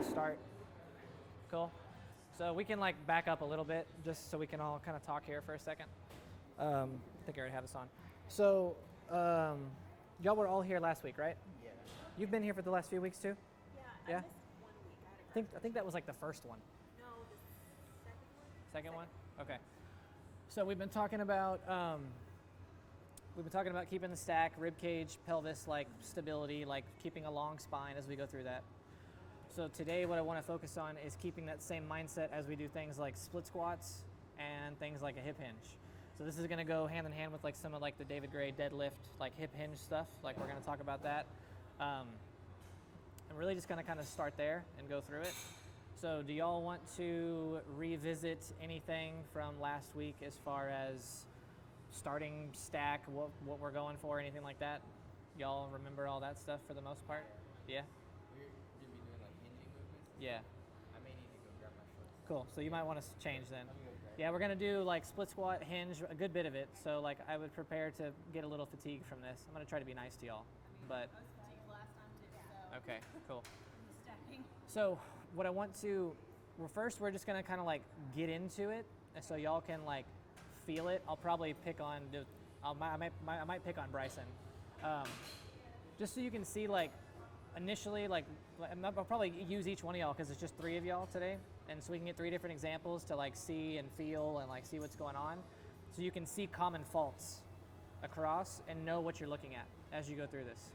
start. Cool. So we can like back up a little bit just so we can all kind of talk here for a second. I think I already have this on. So y'all were all here last week, right? Yeah. You've been here for the last few weeks too? Yeah, I missed 1 week. I think that was like the first one. No, the second one. Second one? Okay. So we've been talking about keeping the stack, rib cage, pelvis, like stability, like keeping a long spine as we go through that. So today what I want to focus on is keeping that same mindset as we do things like split squats and things like a hip hinge. So this is going to go hand in hand with like some of like the David Gray deadlift, like hip hinge stuff. Like we're going to talk about that. I'm really just going to kind of start there and go through it. So do y'all want to revisit anything from last week as far as starting stack, what we're going for, anything like that? Y'all remember all that stuff for the most part? Yeah? We're going to be doing like hinging movements. Yeah. I may need to go grab my shorts. Cool. So you might want to change then. Let me go grab Yeah, we're going to do like split squat, hinge, a good bit of it. So like I would prepare to get a little fatigue from this. I'm going to try to be nice to y'all. But I was fatigued last time too, so okay, cool. I'm stacking. So what I want to, well, first we're just going to kind of like get into it, and so y'all can like feel it. I'll probably pick on, I might pick on Bryson, just so you can see like initially like I'll probably use each one of y'all because it's just 3 of y'all today, and so we can get 3 different examples to like see and feel and like see what's going on, so you can see common faults across and know what you're looking at as you go through this.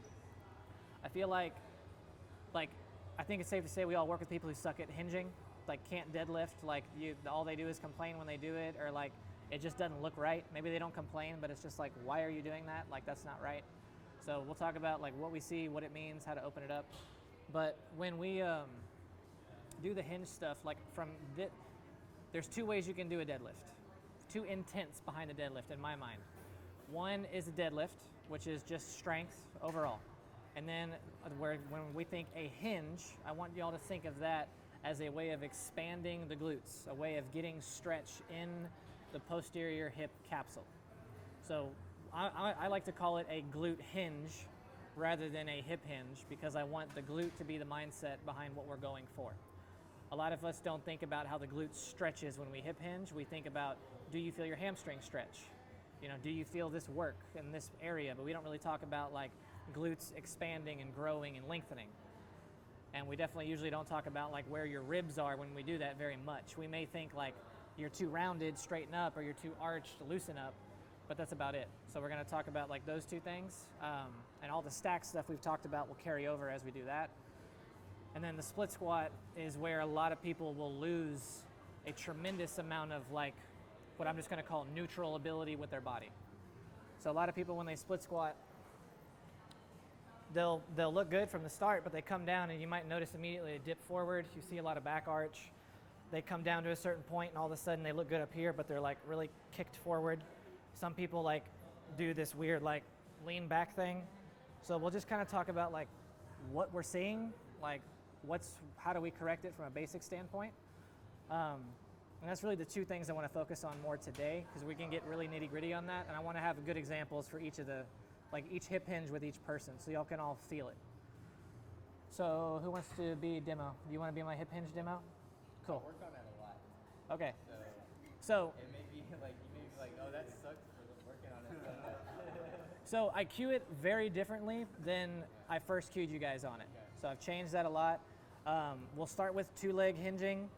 I feel like I think it's safe to say we all work with people who suck at hinging, like can't deadlift, like all they do is complain when they do it, or like it just doesn't look right. Maybe they don't complain, but it's just like, why are you doing that? Like that's not right. So we'll talk about like what we see, what it means, how to open it up. But when we do the hinge stuff, like there's 2 ways you can do a deadlift. 2 intents behind a deadlift in my mind. One is a deadlift, which is just strength overall. And then when we think a hinge, I want y'all to think of that as a way of expanding the glutes, a way of getting stretch in the posterior hip capsule. So I like to call it a glute hinge rather than a hip hinge, because I want the glute to be the mindset behind what we're going for. A lot of us don't think about how the glute stretches when we hip hinge. We think about, do you feel your hamstring stretch? You know, do you feel this work in this area? But we don't really talk about like glutes expanding and growing and lengthening. And we definitely usually don't talk about like where your ribs are when we do that very much. We may think like you're too rounded, straighten up, or you're too arched, loosen up, but that's about it. So we're going to talk about like those 2 things, and all the stack stuff we've talked about will carry over as we do that. And then the split squat is where a lot of people will lose a tremendous amount of like what I'm just going to call neutral ability with their body. So a lot of people when they split squat, they'll look good from the start, but they come down and you might notice immediately a dip forward. You see a lot of back arch. They come down to a certain point and all of a sudden they look good up here, but they're like really kicked forward. Some people like do this weird like lean back thing. So we'll just kind of talk about like what we're seeing, like how do we correct it from a basic standpoint. And that's really the 2 things I want to focus on more today, because we can get really nitty gritty on that, and I want to have good examples for each of the, like each hip hinge with each person, so y'all can all feel it. So who wants to be demo? Do you want to be my hip hinge demo? Cool. I work on that a lot. Okay. So it may be like, you may be like, oh, that sucks for working on it. So I cue it very differently than I first cued you guys on it. Okay. So I've changed that a lot. We'll start with 2-leg hinging.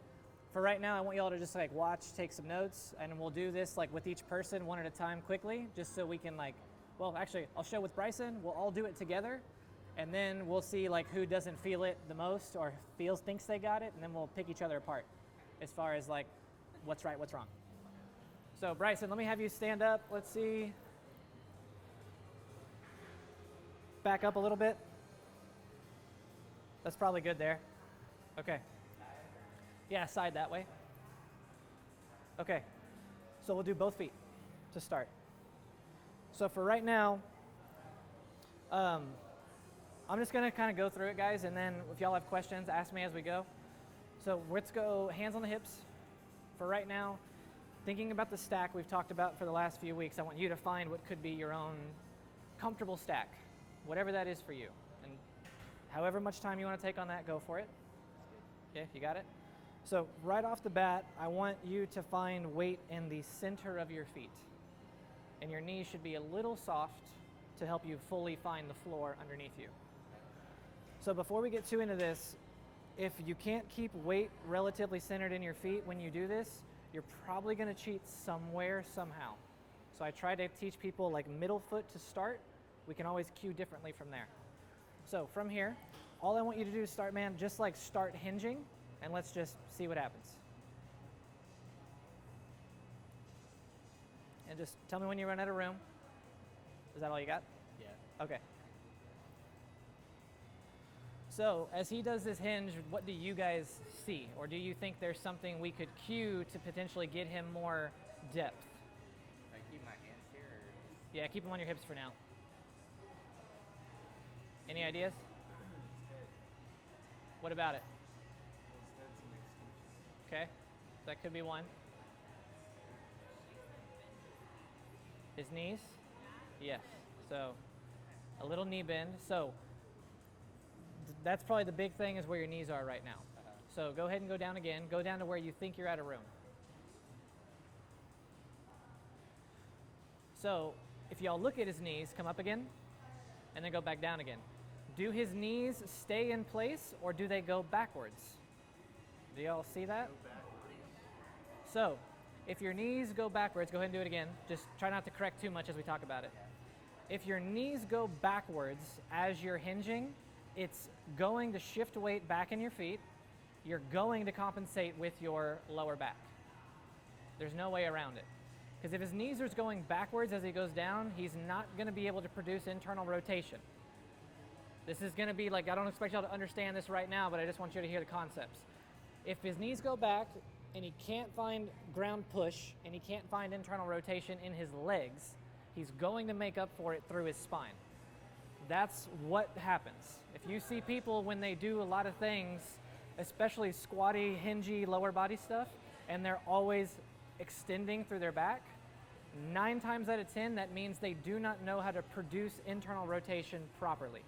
For right now, I want y'all to just like watch, take some notes, and we'll do this like with each person 1 at a time quickly, just so we can like, well, actually, I'll show with Bryson. We'll all do it together, and then we'll see like who doesn't feel it the most or thinks they got it, and then we'll pick each other apart as far as like what's right, what's wrong. So Bryson, let me have you stand up. Let's see. Back up a little bit. That's probably good there. Okay. Yeah, side that way. Okay. So we'll do both feet to start. So for right now, I'm just going to kind of go through it, guys, and then if y'all have questions, ask me as we go. So let's go hands on the hips. For right now, thinking about the stack we've talked about for the last few weeks, I want you to find what could be your own comfortable stack, whatever that is for you. And however much time you want to take on that, go for it. Yeah, you got it? So right off the bat, I want you to find weight in the center of your feet. And your knees should be a little soft to help you fully find the floor underneath you. So before we get too into this, if you can't keep weight relatively centered in your feet when you do this, you're probably going to cheat somewhere, somehow. So I try to teach people like middle foot to start. We can always cue differently from there. So from here, all I want you to do is start, man, just like start hinging, and let's just see what happens. And just tell me when you run out of room. Is that all you got? Yeah. Okay. So as he does this hinge, what do you guys see? Or do you think there's something we could cue to potentially get him more depth? I keep my hands here. Or... Yeah, keep them on your hips for now. Any ideas? What about it? Okay, that could be one. His knees? Yes. So a little knee bend. So that's probably the big thing is where your knees are right now. So go ahead and go down again. Go down to where you think you're out of room. So if y'all look at his knees, come up again, and then go back down again. Do his knees stay in place or do they go backwards? Do y'all see that? So if your knees go backwards, go ahead and do it again. Just try not to correct too much as we talk about it. If your knees go backwards as you're hinging, it's going to shift weight back in your feet. You're going to compensate with your lower back. There's no way around it. Because if his knees are going backwards as he goes down, he's not going to be able to produce internal rotation. This is going to be like, I don't expect y'all to understand this right now, but I just want you to hear the concepts. If his knees go back and he can't find ground push and he can't find internal rotation in his legs, he's going to make up for it through his spine. That's what happens. If you see people when they do a lot of things, especially squatty, hingy, lower body stuff, and they're always extending through their back, 9 times out of 10, that means they do not know how to produce internal rotation properly.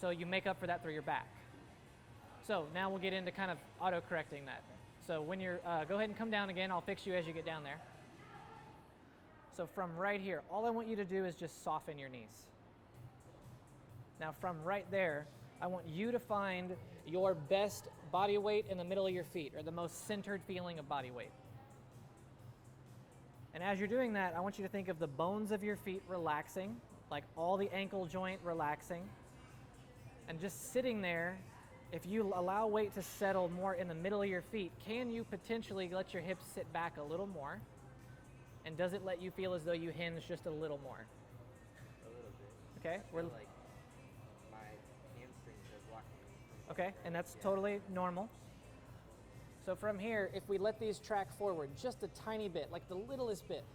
So you make up for that through your back. So now we'll get into kind of auto-correcting that. So when you're, go ahead and come down again. I'll fix you as you get down there. So from right here, all I want you to do is just soften your knees. Now from right there, I want you to find your best body weight in the middle of your feet, or the most centered feeling of body weight. And as you're doing that, I want you to think of the bones of your feet relaxing, like all the ankle joint relaxing. And just sitting there, if you allow weight to settle more in the middle of your feet, can you potentially let your hips sit back a little more? And does it let you feel as though you hinge just a little more? A little bit. Okay? I feel like my hamstrings are blocking me. Okay, and that's totally normal. So from here, if we let these track forward just a tiny bit, like the littlest bit.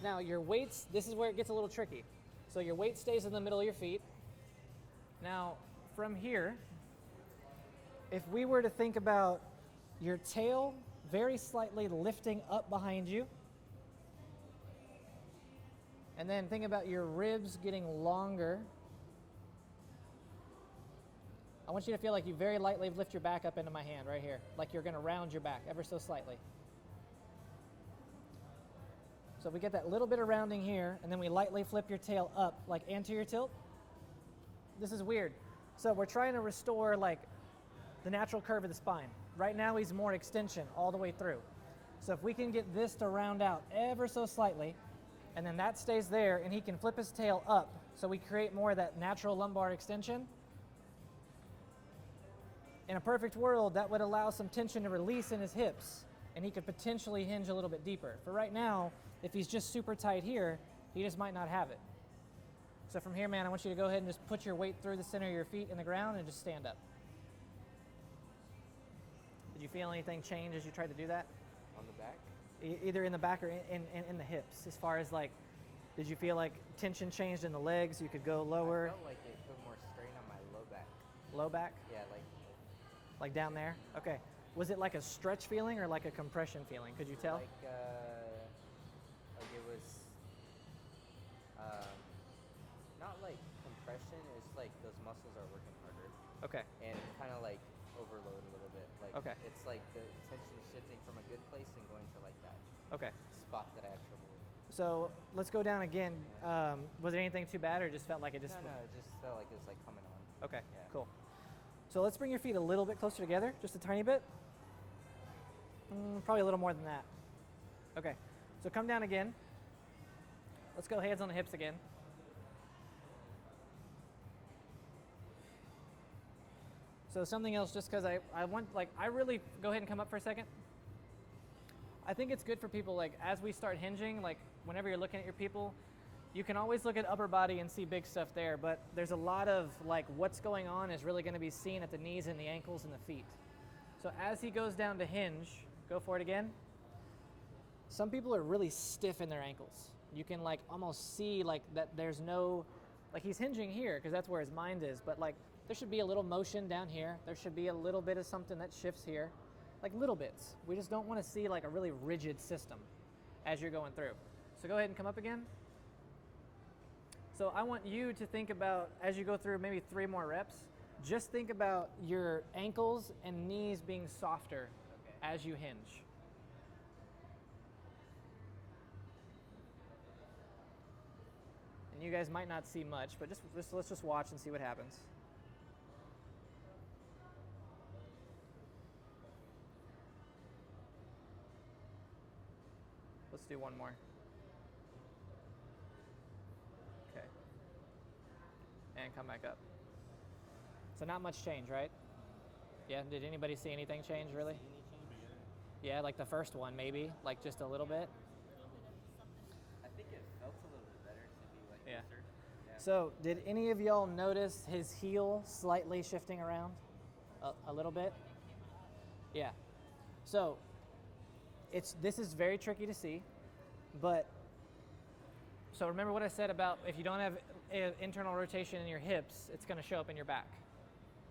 Now your weights, this is where it gets a little tricky. So your weight stays in the middle of your feet. Now from here, if we were to think about your tail very slightly lifting up behind you, and then think about your ribs getting longer. I want you to feel like you very lightly lift your back up into my hand right here, like you're going to round your back ever so slightly. So if we get that little bit of rounding here, and then we lightly flip your tail up, like anterior tilt. This is weird. So we're trying to restore like the natural curve of the spine. Right now he's more extension all the way through. So if we can get this to round out ever so slightly, and then that stays there, and he can flip his tail up, so we create more of that natural lumbar extension. In a perfect world, that would allow some tension to release in his hips, and he could potentially hinge a little bit deeper. For right now, if he's just super tight here, he just might not have it. So from here, man, I want you to go ahead and just put your weight through the center of your feet in the ground and just stand up. Did you feel anything change as you tried to do that? On the back? Either in the back or in the hips, as far as like, did you feel like tension changed in the legs? You could go lower? I felt like it put more strain on my low back. Low back? Yeah, Like down there? Okay. Was it like a stretch feeling or like a compression feeling? Could you tell? Like it was, not like compression, it's like those muscles are working harder. Okay. And kind of like overload a little Okay. It's like the tension is shifting from a good place and going to like that Okay. spot that I have trouble with. So let's go down again. Was it anything too bad, or just felt like it just? No, it just felt like it was like coming on. Okay. Yeah. Cool. So let's bring your feet a little bit closer together, just a tiny bit. Probably a little more than that. Okay. So come down again. Let's go hands on the hips again. So something else, just because I want, like, I really, go ahead and come up for a second. I think it's good for people, like, as we start hinging, like, whenever you're looking at your people, you can always look at upper body and see big stuff there, but there's a lot of, like, what's going on is really going to be seen at the knees and the ankles and the feet. So as he goes down to hinge, go for it again. Some people are really stiff in their ankles. You can, like, almost see, like, that there's no, like, he's hinging here because that's where his mind is, but, like, there should be a little motion down here. There should be a little bit of something that shifts here, like little bits. We just don't want to see like a really rigid system as you're going through. So go ahead and come up again. So I want you to think about, as you go through maybe 3 more reps, just think about your ankles and knees being softer as you hinge. And you guys might not see much, but let's just watch and see what happens. Let's do one more. Okay. And come back up. So not much change, right? Yeah, did anybody see anything change really? Yeah, like the first one maybe, like just a little bit. I think it felt a little bit better to be like Yeah. looser. Yeah. So did any of y'all notice his heel slightly shifting around? A little bit? Yeah. So this is very tricky to see, but so remember what I said about if you don't have internal rotation in your hips, it's going to show up in your back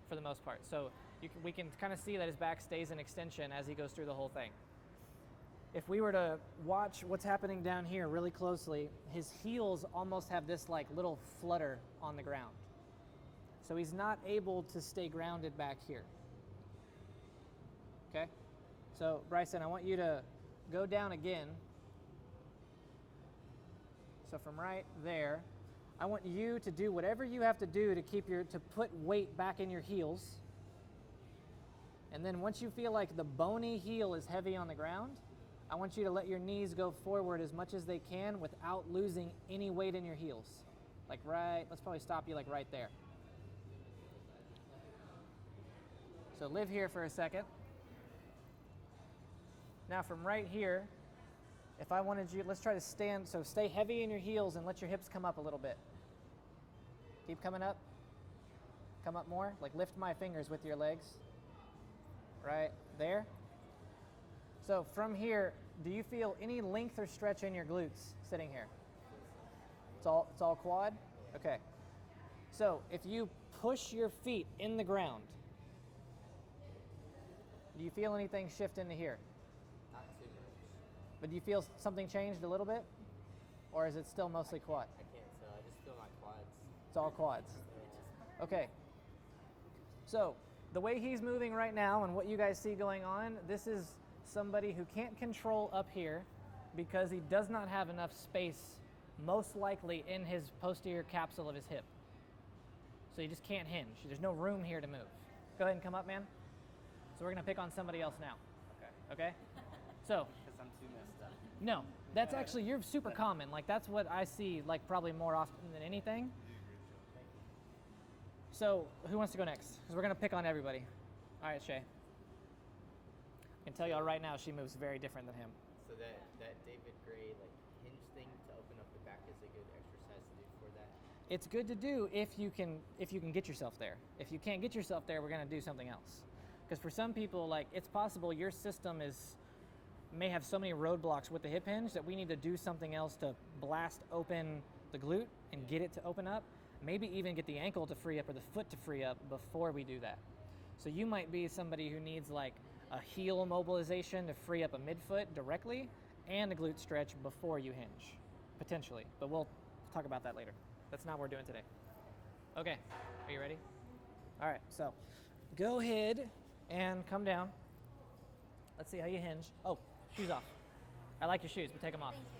for the most part. So we can kind of see that his back stays in extension as he goes through the whole thing. If we were to watch what's happening down here really closely, his heels almost have this like little flutter on the ground. So he's not able to stay grounded back here. Okay? So Bryson, I want you to go down again. So from right there, I want you to do whatever you have to do to to put weight back in your heels. And then once you feel like the bony heel is heavy on the ground, I want you to let your knees go forward as much as they can without losing any weight in your heels. Like let's probably stop you like right there. So live here for a second. Now from right here, if I wanted you, let's try to stand, so stay heavy in your heels and let your hips come up a little bit. Keep coming up. Come up more, like lift my fingers with your legs. Right there. So from here, do you feel any length or stretch in your glutes sitting here? It's all quad? Okay. So if you push your feet in the ground, do you feel anything shift into here? Not too much. But do you feel something changed a little bit? Or is it still mostly quad? I can't tell. I just feel my quads. It's all quads. Okay. So the way he's moving right now and what you guys see going on, this is somebody who can't control up here because he does not have enough space, most likely in his posterior capsule of his hip. So you just can't hinge. There's no room here to move. Go ahead and come up, man. So we're going to pick on somebody else now. Okay? So, Because I'm too messed up. no, that's actually, you're super common. Like, that's what I see, like, probably more often than anything. So, who wants to go next? Because we're going to pick on everybody. All right, Shay. I can tell y'all right now, she moves very different than him. So that David Gray like hinge thing to open up the back is a good exercise to do for that. It's good to do if you can get yourself there. If you can't get yourself there, we're going to do something else. Because for some people, like, it's possible your system may have so many roadblocks with the hip hinge that we need to do something else to blast open the glute and get it to open up. Maybe even get the ankle to free up or the foot to free up before we do that. So you might be somebody who needs like a heel mobilization to free up a midfoot directly and a glute stretch before you hinge, potentially. But we'll talk about that later. That's not what we're doing today. Okay, are you ready? All right, so go ahead and come down. Let's see how you hinge. Oh, shoes off. I like your shoes, but take them off. Thank you.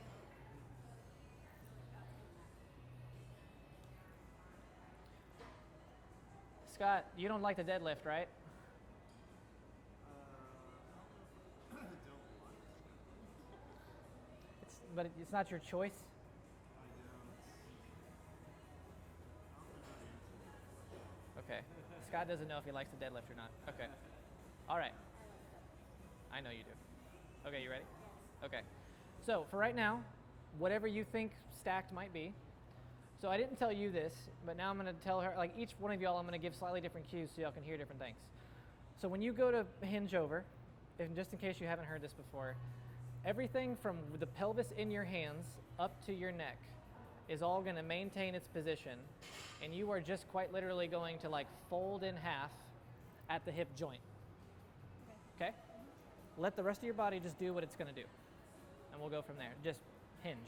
Scott, you don't like the deadlift, right? But it's not your choice. Okay. Scott doesn't know if he likes the deadlift or not. Okay. All right. I know you do. Okay, you ready? Okay. So for right now, whatever you think stacked might be. So I didn't tell you this, but now I'm going to tell her, like each one of y'all, I'm going to give slightly different cues so y'all can hear different things. So when you go to hinge over, and just in case you haven't heard this before, everything from the pelvis in your hands up to your neck is all going to maintain its position, and you are just quite literally going to like fold in half at the hip joint. Okay? Let the rest of your body just do what it's going to do, and we'll go from there. Just hinge.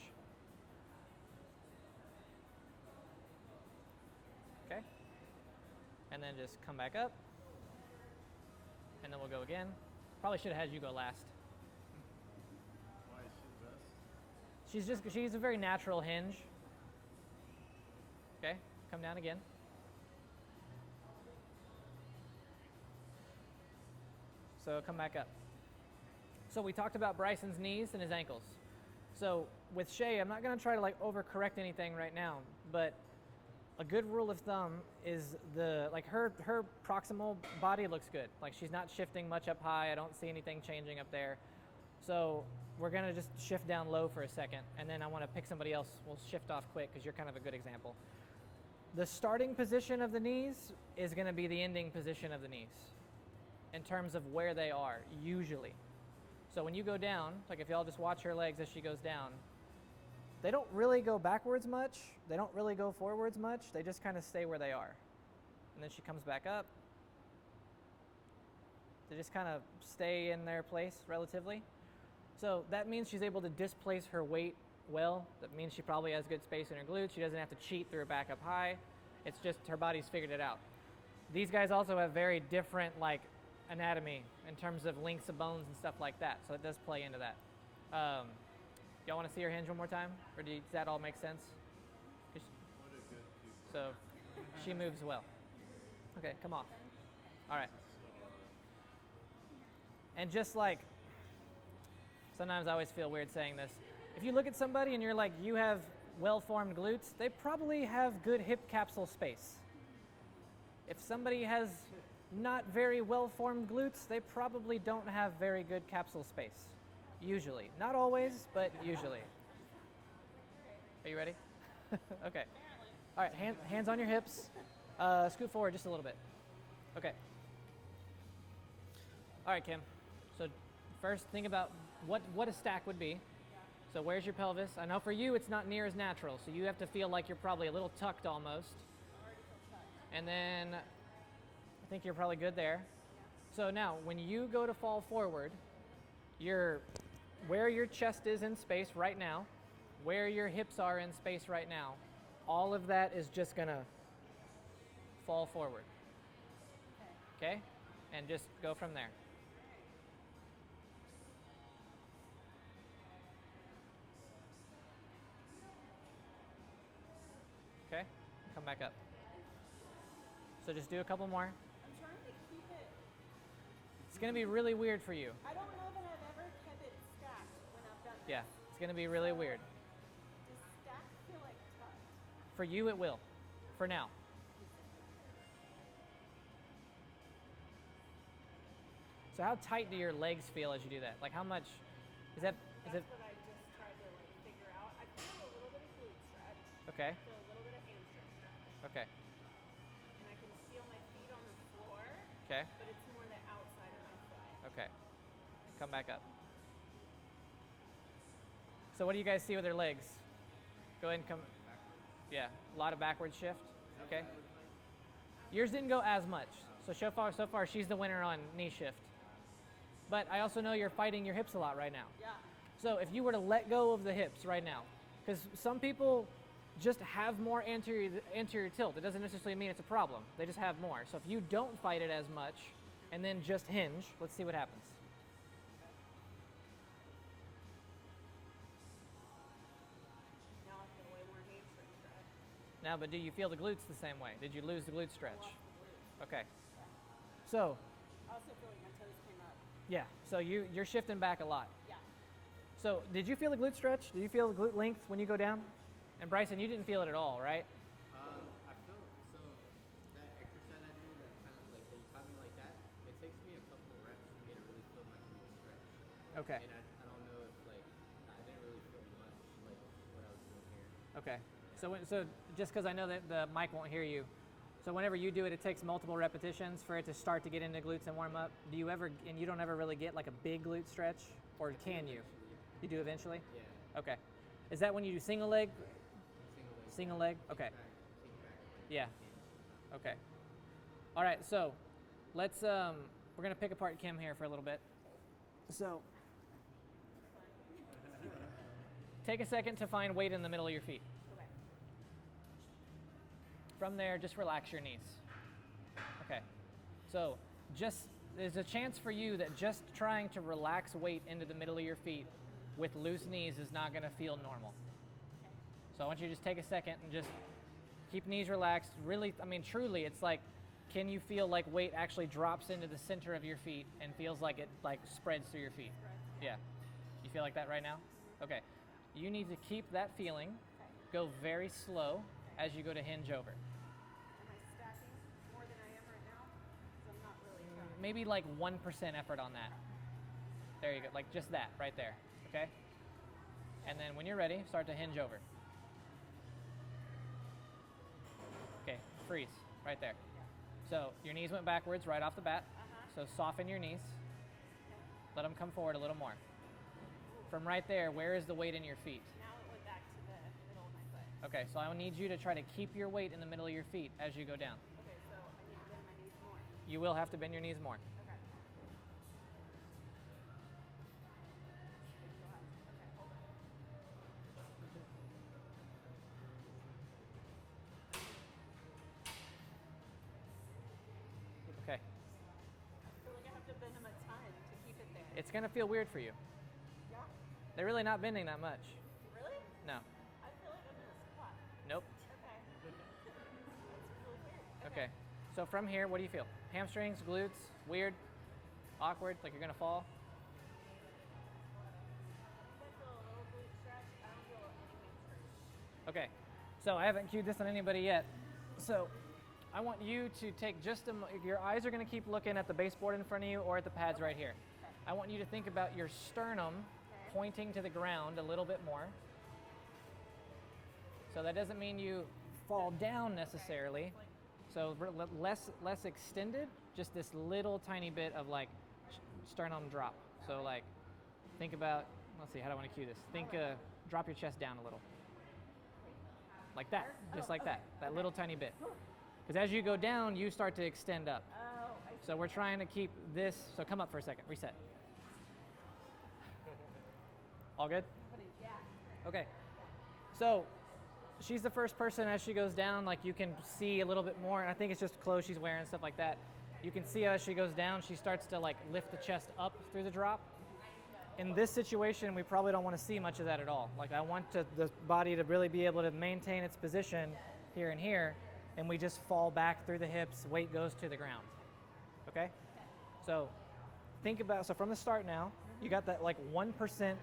Okay? And then just come back up, and then we'll go again. Probably should have had you go last. Why is she the best? She's a very natural hinge. Okay, come down again. So come back up. So we talked about Bryson's knees and his ankles. So with Shay, I'm not going to try to like overcorrect anything right now, but a good rule of thumb is her proximal body looks good. Like she's not shifting much up high. I don't see anything changing up there. So we're going to just shift down low for a second, and then I want to pick somebody else. We'll shift off quick because you're kind of a good example. The starting position of the knees is going to be the ending position of the knees in terms of where they are, usually. So when you go down, like if y'all just watch her legs as she goes down, they don't really go backwards much. They don't really go forwards much. They just kind of stay where they are. And then she comes back up. They just kind of stay in their place relatively. So that means she's able to displace her weight well. That means she probably has good space in her glutes. She doesn't have to cheat through her back up high. It's just her body's figured it out. These guys also have very different like anatomy in terms of lengths of bones and stuff like that. So it does play into that. Y'all want to see her hinge one more time? Or does that all make sense? So she moves well. Okay, come off. All right. And just like, sometimes I always feel weird saying this. If you look at somebody and you're like, you have well-formed glutes, they probably have good hip capsule space. If somebody has not very well-formed glutes, they probably don't have very good capsule space. Usually. Not always, but usually. Are you ready? Okay. All right, hands on your hips. Scoot forward just a little bit. Okay. All right, Kim. So first, think about what a stack would be. So where's your pelvis? I know for you it's not near as natural, so you have to feel like you're probably a little tucked almost. And then I think you're probably good there. So now, when you go to fall forward, where your chest is in space right now, where your hips are in space right now, all of that is just gonna fall forward. Okay? And just go from there. Okay? Come back up. So just do a couple more. I'm trying to keep it. It's gonna be really weird for you. I don't know that I've ever kept it stacked when I've done Yeah, it's gonna be really weird. Does stacked feel like tucked? For you, it will. For now. So how tight do your legs feel as you do that? Like how much? Is it? That's what I just tried to like figure out. I feel a little bit of glute stretch. Okay. I feel a little bit of hamstring stretch. Okay. And I can feel my feet on the floor. Okay. But it's more the outside of my foot. Okay. Come back up. So what do you guys see with their legs? Go ahead and come. Yeah, a lot of backward shift. Okay. Yours didn't go as much. So so far she's the winner on knee shift. But I also know you're fighting your hips a lot right now. Yeah. So if you were to let go of the hips right now, because some people just have more anterior tilt. It doesn't necessarily mean it's a problem. They just have more. So if you don't fight it as much and then just hinge, let's see what happens. now, but do you feel the glutes the same way? Did you lose the glute stretch? Okay. So, I also feel like my toes came up. yeah, so you're shifting back a lot. Yeah. So, did you feel the glute stretch? Did you feel the glute length when you go down? And Bryson, you didn't feel it at all, right? I feel so that exercise I do that kind of like that you taught me like that. It takes me a couple of reps for me to really feel my glute stretch. Okay. And I don't know if like I didn't really feel much like what I was doing here. Okay. So just because I know that the mic won't hear you, so whenever you do it, it takes multiple repetitions for it to start to get into glutes and warm up. Do you ever, and you don't ever really get like a big glute stretch, or can you? You do eventually? Yeah. Okay. Is that when you do single leg? Single leg. Okay. Kick back, Yeah. Okay. All right. So let's we're gonna pick apart Kim here for a little bit. So take a second to find weight in the middle of your feet. Okay. From there, just relax your knees. Okay. So just there's a chance for you that just trying to relax weight into the middle of your feet with loose knees is not going to feel normal. So I want you to just take a second and just keep knees relaxed. Really, I mean, truly, it's like, can you feel like weight actually drops into the center of your feet and feels like it like spreads through your feet? Yeah. You feel like that right now? Okay. You need to keep that feeling. Go very slow as you go to hinge over. Am I stacking more than I am right now? 'Cause I'm not really trying. Maybe like 1% effort on that. There you go, like just that right there, okay? And then when you're ready, start to hinge over. Okay, freeze, right there. So your knees went backwards right off the bat. So soften your knees. Let them come forward a little more. From right there, where is the weight in your feet? Now it went back to the middle of my foot. Okay, so I need you to try to keep your weight in the middle of your feet as you go down. Okay, so I need to bend my knees more. You will have to bend your knees more. Okay. Okay, hold on. Okay. I feel like I have to bend them a ton to keep it there. It's gonna feel weird for you. Yeah? They're really not bending that much. Really? No. I feel like I'm in a squat. Nope. Okay. That's really weird. Okay. So from here, what do you feel? Hamstrings, glutes, weird, awkward, like you're gonna fall? I feel a little glute stretch. I don't feel any hamstrings. Okay. So I haven't cued this on anybody yet. So I want you to take just your eyes are gonna keep looking at the baseboard in front of you or at the pads right here. I want you to think about your sternum pointing to the ground a little bit more. So that doesn't mean you fall down necessarily. So less extended, just this little tiny bit of like sternum drop. So like think about, let's see, how do I want to cue this? Think, drop your chest down a little. Like that, just like that little tiny bit. Because as you go down, you start to extend up. Oh, I see. So we're trying to keep this, so come up for a second, reset. All good? Yeah. Okay. So she's the first person as she goes down, like you can see a little bit more, and I think it's just clothes she's wearing, stuff like that. You can see as she goes down, she starts to like lift the chest up through the drop. In this situation, we probably don't want to see much of that at all. Like I want the body to really be able to maintain its position here and here, and we just fall back through the hips, weight goes to the ground. Okay? So think about, so from the start now, you got that like 1%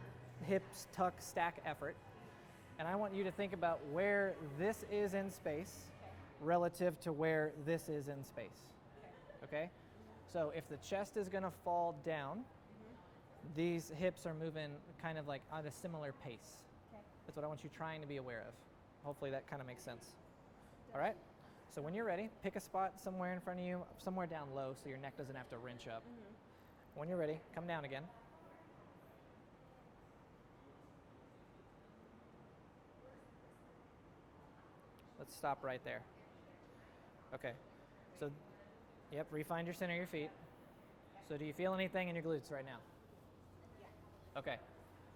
hips tuck stack effort. And I want you to think about where this is in space relative to where this is in space. Okay? So if the chest is going to fall down, these hips are moving kind of like at a similar pace. That's what I want you trying to be aware of. Hopefully that kind of makes sense. All right? So when you're ready, pick a spot somewhere in front of you, somewhere down low so your neck doesn't have to wrench up. When you're ready, come down again. Let's stop right there. Okay. So, yep, refine your center of your feet. So do you feel anything in your glutes right now? Yeah. Okay.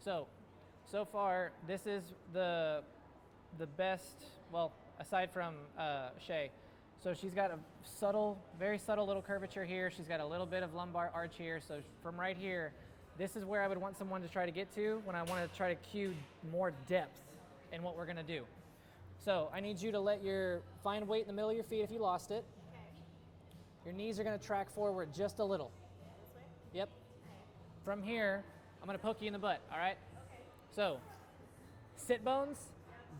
So far, this is the best, well, aside from Shay. So she's got a subtle, very subtle little curvature here. She's got a little bit of lumbar arch here. So from right here, this is where I would want someone to try to get to when I want to try to cue more depth in what we're going to do. So I need you to find weight in the middle of your feet if you lost it. Okay. Your knees are going to track forward just a little. This way? Yep. Okay. From here, I'm going to poke you in the butt, all right? Okay. So sit bones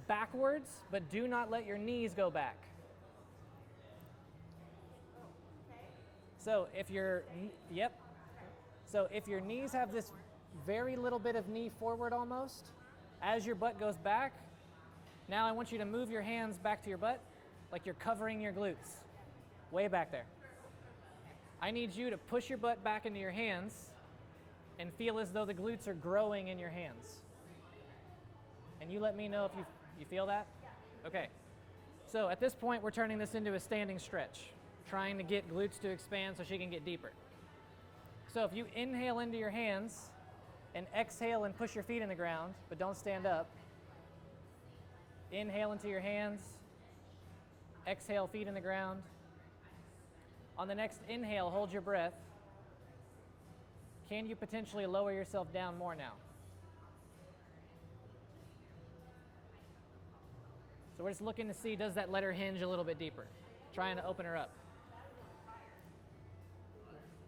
backwards, but do not let your knees go back. Okay. So if your knees have this very little bit of knee forward almost, as your butt goes back, now I want you to move your hands back to your butt like you're covering your glutes, way back there. I need you to push your butt back into your hands and feel as though the glutes are growing in your hands. And you let me know if you feel that? Okay. So at this point, we're turning this into a standing stretch, trying to get glutes to expand so she can get deeper. So if you inhale into your hands and exhale and push your feet in the ground, but don't stand up. Inhale into your hands, exhale, feet in the ground. On the next inhale, hold your breath. Can you potentially lower yourself down more now? So we're just looking to see, does that let her hinge a little bit deeper? Trying to open her up.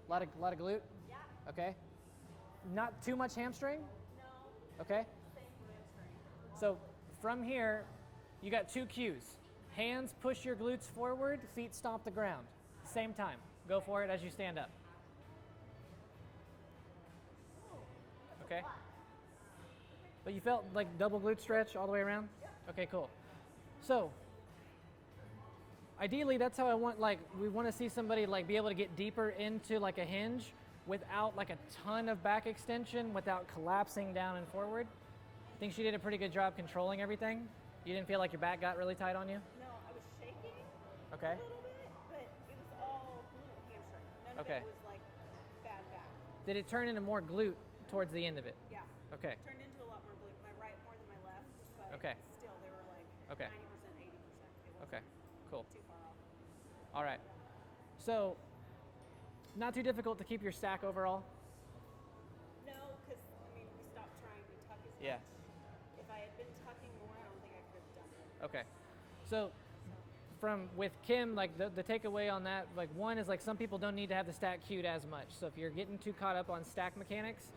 Lot of glute? Yeah. Okay. Not too much hamstring? No. Okay. Same hamstring. So from here, you got two cues. Hands push your glutes forward, feet stomp the ground. Same time. Go for it as you stand up. Okay. But you felt like double glute stretch all the way around? Okay, cool. So ideally that's how I want, like, we want to see somebody like be able to get deeper into like a hinge without like a ton of back extension, without collapsing down and forward. I think she did a pretty good job controlling everything. You didn't feel like your back got really tight on you? No, I was shaking Okay. a little bit, but it was all hamstring. None Okay. of it was like bad back. Did it turn into more glute towards the end of it? Yeah. Okay. Turned into a lot more glute. My right more than my left, but Okay. still they were like Okay. 90%, 80%. It wasn't Okay. Cool. too far off. All right. So not too difficult to keep your stack overall? No, because I mean we stopped trying to tuck as Yeah. much. If I had been tucking more, I don't think I could have done it. Okay. So with Kim, like the takeaway on that, like one is like some people don't need to have the stack cued as much. So if you're getting too caught up on stack mechanics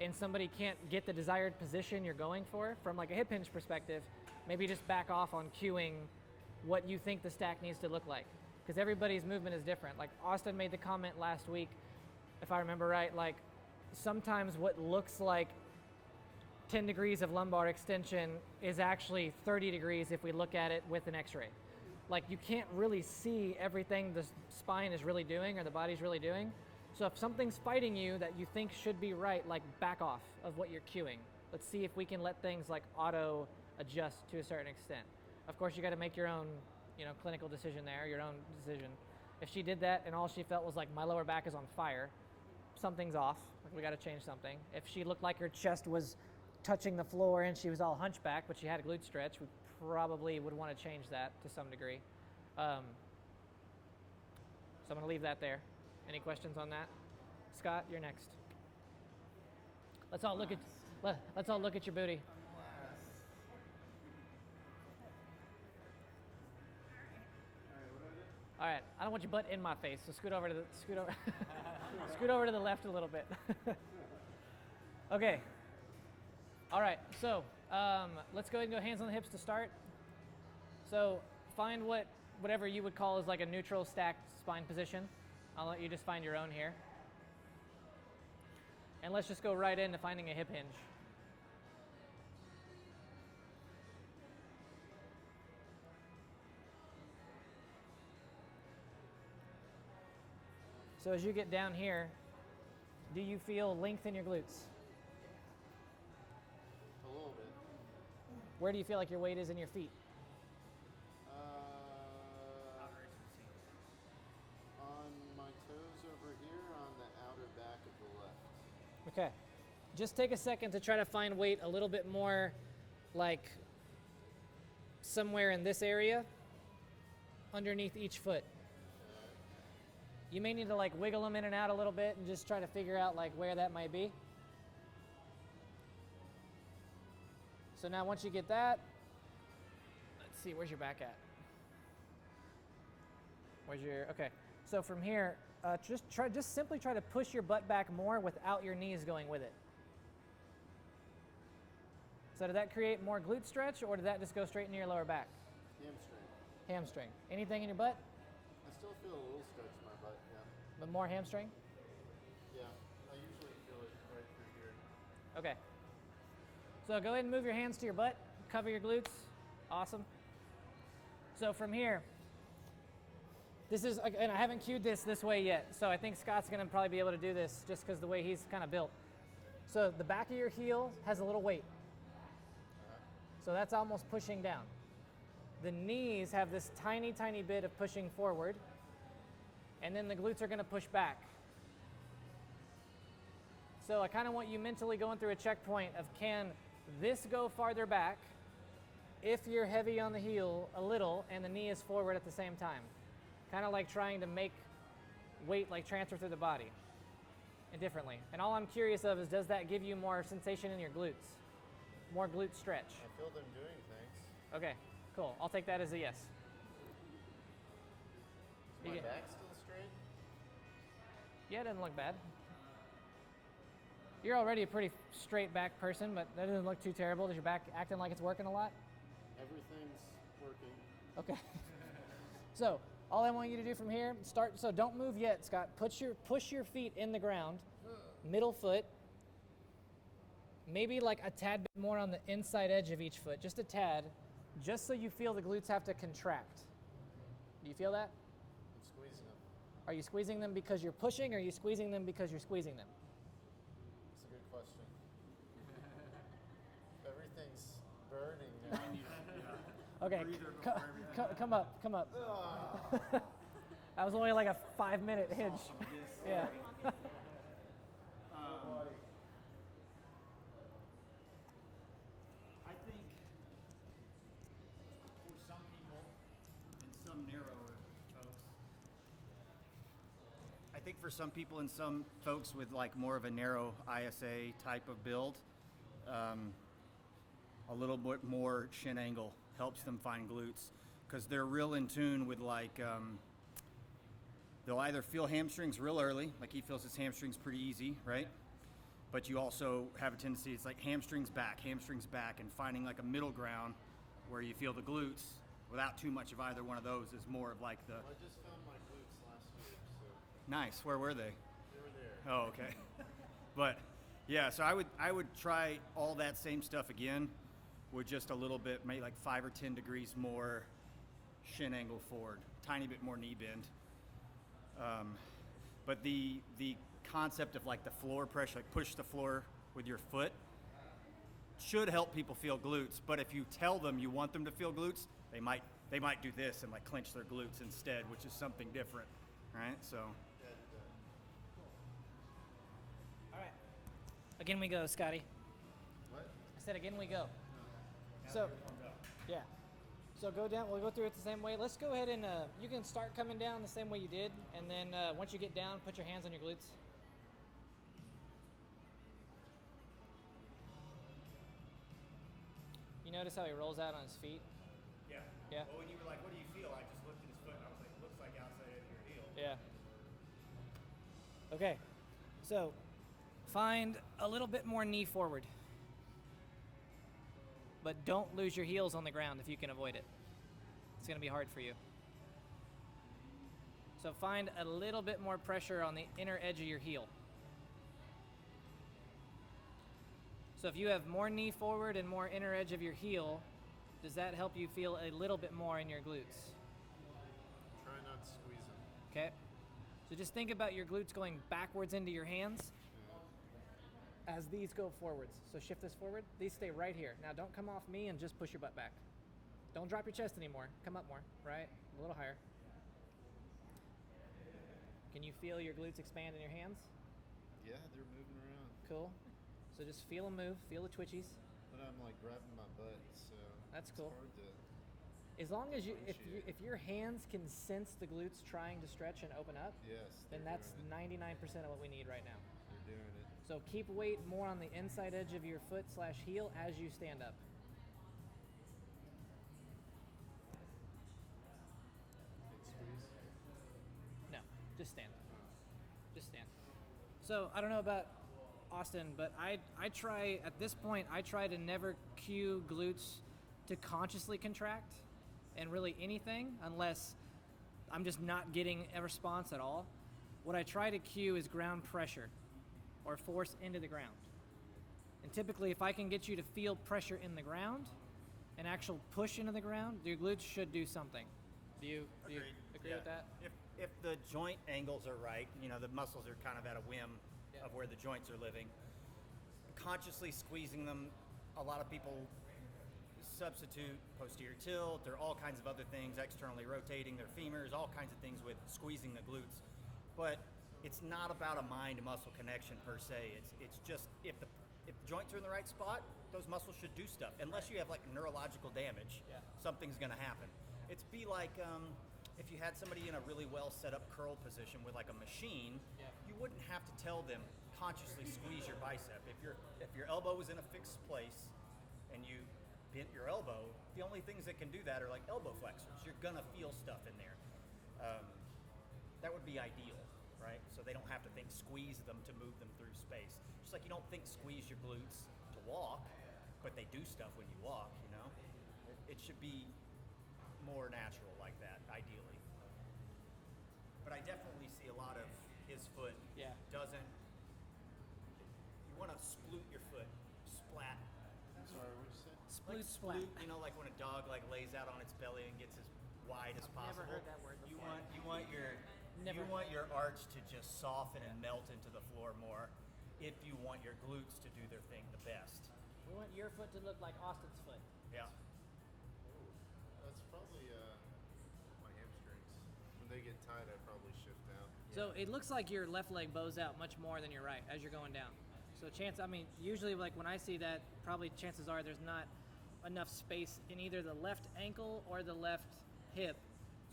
and somebody can't get the desired position you're going for from like a hip hinge perspective, maybe just back off on cueing what you think the stack needs to look like. Because everybody's movement is different. Like Austin made the comment last week, if I remember right, like sometimes what looks like 10 degrees of lumbar extension is actually 30 degrees if we look at it with an x-ray. Like you can't really see everything the spine is really doing or the body's really doing. So if something's fighting you that you think should be right, like back off of what you're cueing. Let's see if we can let things like auto adjust to a certain extent. Of course, you got to make your own, clinical decision there, your own decision. If she did that and all she felt was like my lower back is on fire, something's off. Like we got to change something. If she looked like her chest was touching the floor and she was all hunchback, but she had a glute stretch, we probably would want to change that to some degree. So I'm going to leave that there. Any questions on that? Scott, you're next. Let's all look at your booty. All right, I don't want your butt in my face, so scoot over to the left a little bit. Okay. All right, so let's go ahead and go hands on the hips to start. So find whatever you would call is like a neutral stacked spine position. I'll let you just find your own here. And let's just go right into finding a hip hinge. So as you get down here, do you feel length in your glutes? A little bit. Where do you feel like your weight is in your feet? On my toes over here, on the outer back of the left. Okay. Just take a second to try to find weight a little bit more like somewhere in this area underneath each foot. You may need to like wiggle them in and out a little bit and just try to figure out like where that might be. So now once you get that, let's see, where's your back at? Where's your, okay. So from here, just simply try to push your butt back more without your knees going with it. So did that create more glute stretch, or did that just go straight into your lower back? Hamstring. Hamstring. Anything in your butt? I still feel a little stretch in my butt, yeah. But more hamstring? Yeah, I usually feel it right through here. Okay. So go ahead and move your hands to your butt, cover your glutes. Awesome. So from here, this is, and I haven't cued this way yet, so I think Scott's gonna probably be able to do this just because the way he's kind of built. So the back of your heel has a little weight. So that's almost pushing down. The knees have this tiny, tiny bit of pushing forward, and then the glutes are gonna push back. So I kind of want you mentally going through a checkpoint of, can this go farther back if you're heavy on the heel a little and the knee is forward at the same time? Kind of like trying to make weight like transfer through the body and differently. And all I'm curious of is, does that give you more sensation in your glutes? More glute stretch? I feel them doing things. Okay, cool. I'll take that as a yes. Is my back still straight? Yeah, it doesn't look bad. You're already a pretty straight back person, but that doesn't look too terrible. Is your back acting like it's working a lot? Everything's working. Okay. So all I want you to do from here, so don't move yet, Scott. Push your feet in the ground, middle foot, maybe like a tad bit more on the inside edge of each foot, just a tad, just so you feel the glutes have to contract. Do you feel that? I'm squeezing them. Are you squeezing them because you're pushing, or are you squeezing them because you're squeezing them? That's a good question. Everything's burning now. Okay, come up. That was only like a 5-minute hinge. Yeah. I think for some people and some narrower folks, I think for some people and some folks with like more of a narrow ISA type of build, a little bit more shin angle helps them find glutes, because they're real in tune with like, they'll either feel hamstrings real early, like he feels his hamstrings pretty easy, right? But you also have a tendency, it's like hamstrings back, and finding like a middle ground where you feel the glutes without too much of either one of those is more of like the... Well, I just found my glutes last week, so... Nice, where were they? They were there. Oh, okay. But yeah, so I would try all that same stuff again with just a little bit, maybe like 5 or 10 degrees more shin angle forward, tiny bit more knee bend. But the concept of like the floor pressure, like push the floor with your foot, should help people feel glutes. But if you tell them you want them to feel glutes, they might do this and like clench their glutes instead, which is something different, right? So. All right. Again we go, Scotty. What? I said again we go. So, yeah. So go down, we'll go through it the same way. Let's go ahead and, you can start coming down the same way you did, and then once you get down, put your hands on your glutes. You notice how he rolls out on his feet? Yeah. Yeah. Well, when you were like, what do you feel? I just lifted his foot and I was like, looks like outside of your heel. Yeah. Okay, so find a little bit more knee forward. But don't lose your heels on the ground if you can avoid it. It's gonna be hard for you. So find a little bit more pressure on the inner edge of your heel. So if you have more knee forward and more inner edge of your heel, does that help you feel a little bit more in your glutes? Try not to squeeze them. Okay. So just think about your glutes going backwards into your hands as these go forwards. So shift this forward. These stay right here. Now don't come off me and just push your butt back. Don't drop your chest anymore. Come up more, right? A little higher. Can you feel your glutes expand in your hands? Yeah, they're moving around. Cool. So just feel them move, feel the twitchies. But I'm like grabbing my butt, so That's it's cool. hard to... As long as differentiate. if your hands can sense the glutes trying to stretch and open up, Yes, then they're that's doing it. 99% of what we need right now. They're doing it. So keep weight more on the inside edge of your foot / heel as you stand up. So I don't know about Austin, but I try at this point. I try to never cue glutes to consciously contract, and really anything unless I'm just not getting a response at all. What I try to cue is ground pressure or force into the ground. And typically, if I can get you to feel pressure in the ground, an actual push into the ground, your glutes should do something. Do you agree Yeah. with that? If the joint angles are right, the muscles are kind of at a whim Yeah. of where the joints are living. Consciously squeezing them, a lot of people substitute posterior tilt or all kinds of other things, externally rotating their femurs, all kinds of things with squeezing the glutes. But it's not about a mind-muscle connection per se. It's just if the joints are in the right spot, those muscles should do stuff. Unless you have like neurological damage, Yeah. something's going to happen. It's be like if you had somebody in a really well set up curl position with like a machine, Yeah. you wouldn't have to tell them consciously squeeze your bicep. If your elbow is in a fixed place and you bent your elbow, the only things that can do that are like elbow flexors. You're gonna feel stuff in there. That would be ideal, right? So they don't have to think squeeze them to move them through space. Just like you don't think squeeze your glutes to walk, but they do stuff when you walk, It should be more natural like that, ideally. But I definitely see a lot of his foot Yeah. doesn't. You want to sploot your foot, splat. Sorry, what'd you say? Sploot splat. Like when a dog like lays out on its belly and gets as wide as possible. never heard that word You before. want your arch to just soften and melt into the floor more. If you want your glutes to do their thing the best. We want your foot to look like Austin's foot. Yeah. That's probably my hamstrings. When they get tight, I probably shift down. So it looks like your left leg bows out much more than your right as you're going down. So usually like when I see that, probably chances are there's not enough space in either the left ankle or the left hip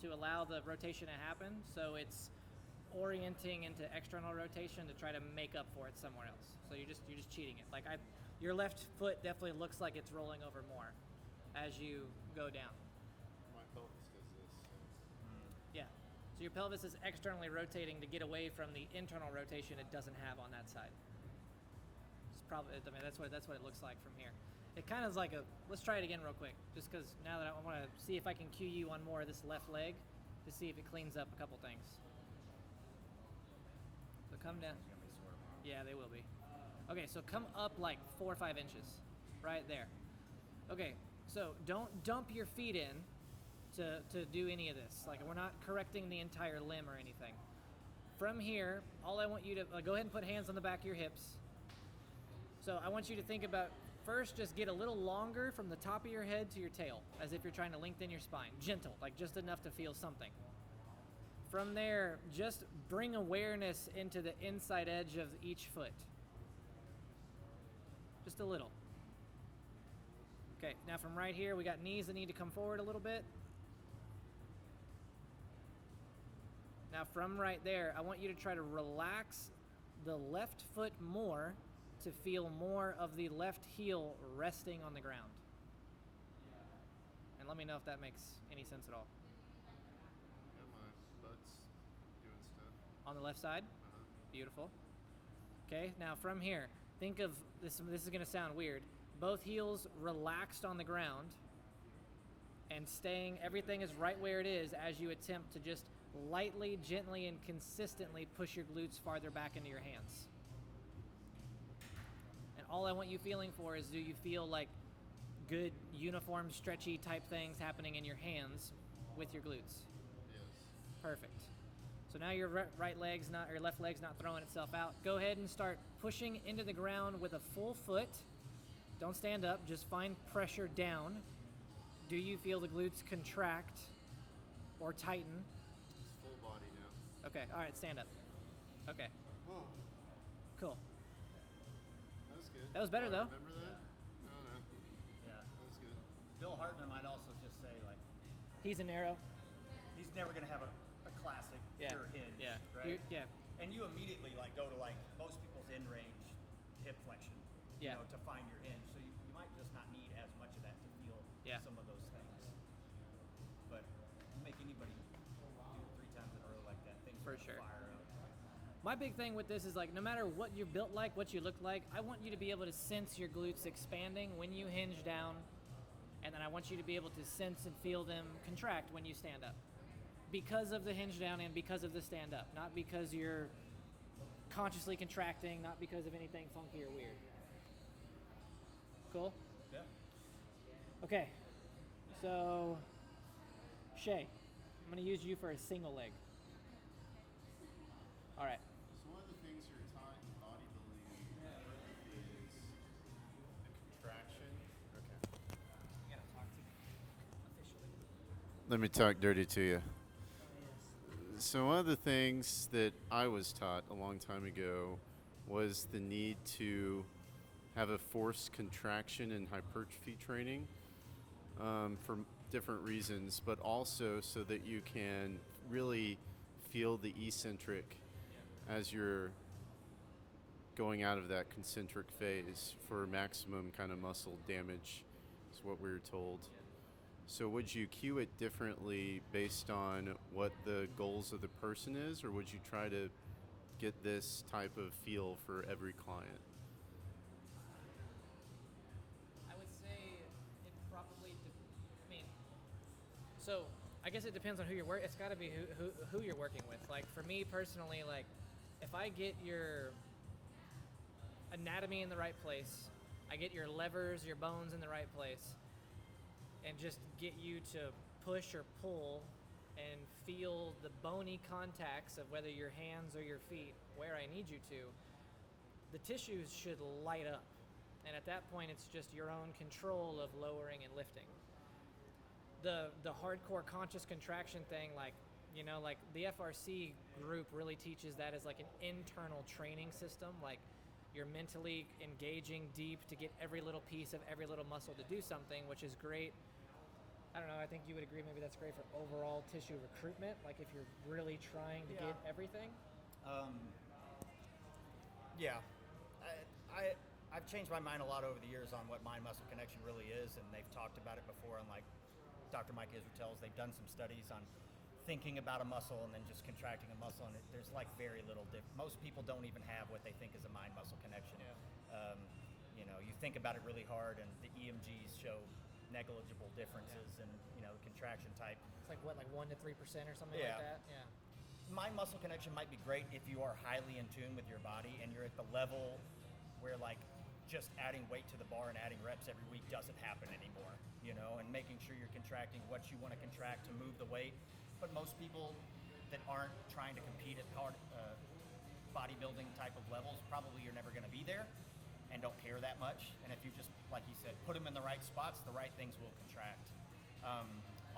to allow the rotation to happen. So it's orienting into external rotation to try to make up for it somewhere else. So you're just cheating it. Like your left foot definitely looks like it's rolling over more as you go down. My pelvis does this. Yeah. So your pelvis is externally rotating to get away from the internal rotation it doesn't have on that side. It's probably, that's what it looks like from here. It kind of is like let's try it again real quick, just because now that I want to see if I can cue you on more of this left leg to see if it cleans up a couple things. So come down. Yeah, they will be. Okay, so come up like 4 or 5 inches, right there. Okay, so don't dump your feet in to do any of this. Like we're not correcting the entire limb or anything. From here, all I want you to go ahead and put hands on the back of your hips. So I want you to think about first, just get a little longer from the top of your head to your tail, as if you're trying to lengthen your spine. Gentle, like just enough to feel something. From there, just bring awareness into the inside edge of each foot. Just a little. Okay, now from right here, we got knees that need to come forward a little bit. Now from right there, I want you to try to relax the left foot more to feel more of the left heel resting on the ground. And let me know if that makes any sense at all. Yeah, my butt's doing stuff. On the left side? Beautiful. Okay, now from here, think of this. This is going to sound weird. Both heels relaxed on the ground and staying, everything is right where it is as you attempt to just lightly, gently, and consistently push your glutes farther back into your hands. And all I want you feeling for is, do you feel like good, uniform, stretchy type things happening in your hands with your glutes? Yes. Perfect. So now your left leg's not throwing itself out. Go ahead and start pushing into the ground with a full foot. Don't stand up, just find pressure down. Do you feel the glutes contract or tighten? It's full body now. Okay, all right, stand up. Okay, Whoa, cool. that was good. That was better, though. Remember that? No. Yeah. That was good. Bill Hartman might also just say like He's an arrow. he's never gonna have a classic Yeah. pure hinge, Yeah. right? Yeah. And you immediately like go to like most people's in range hip flexion, Yeah. to find your hinge. So you might just not need as much of that to feel Yeah. some of those things. But you make anybody do it 3 times in a row like that, things For are gonna sure. fire up. My big thing with this is like, no matter what you're built like, what you look like, I want you to be able to sense your glutes expanding when you hinge down, and then I want you to be able to sense and feel them contract when you stand up. Because of the hinge down and because of the stand up, not because you're consciously contracting, not because of anything funky or weird. Cool? Yeah. Okay, so Shay, I'm gonna use you for a single leg. All right. So one of the things you're taught in bodybuilding is the contraction. Okay. You gotta talk to me officially. Let me talk dirty to you. So one of the things that I was taught a long time ago was the need to have a forced contraction and hypertrophy training for different reasons, but also so that you can really feel the eccentric as you're going out of that concentric phase for maximum kind of muscle damage, is what we were told. So would you cue it differently based on what the goals of the person is, or would you try to get this type of feel for every client? I would say it probably, so I guess it depends on who you're working. It's got to be who you're working with. Like for me personally, like if I get your anatomy in the right place, I get your levers, your bones in the right place, and just get you to push or pull and feel the bony contacts of whether your hands or your feet where I need you to, the tissues should light up. And at that point, it's just your own control of lowering and lifting. The hardcore conscious contraction thing, like, you know, like the FRC group really teaches that as like an internal training system. Like you're mentally engaging deep to get every little piece of every little muscle to do something, which is great. I don't know, I think you would agree maybe that's great for overall tissue recruitment, like if you're really trying to get everything. Yeah. I've changed my mind a lot over the years on what mind-muscle connection really is, and they've talked about it before on like Dr. Mike Israetel's. They've done some studies on thinking about a muscle and then just contracting a muscle, and there's like very little most people don't even have what they think is a mind-muscle connection. Yeah. You know, you think about it really hard, and the EMGs show negligible differences in, you know, contraction type. It's like what, like 1 to 3% or something Yeah. like that? Yeah. Mind-muscle connection might be great if you are highly in tune with your body and you're at the level where like just adding weight to the bar and adding reps every week doesn't happen anymore, you know, and making sure you're contracting what you want to contract to move the weight. But most people that aren't trying to compete at hard bodybuilding type of levels, probably you're never going to be there and don't care that much. And if you just, like you said, put them in the right spots, the right things will contract.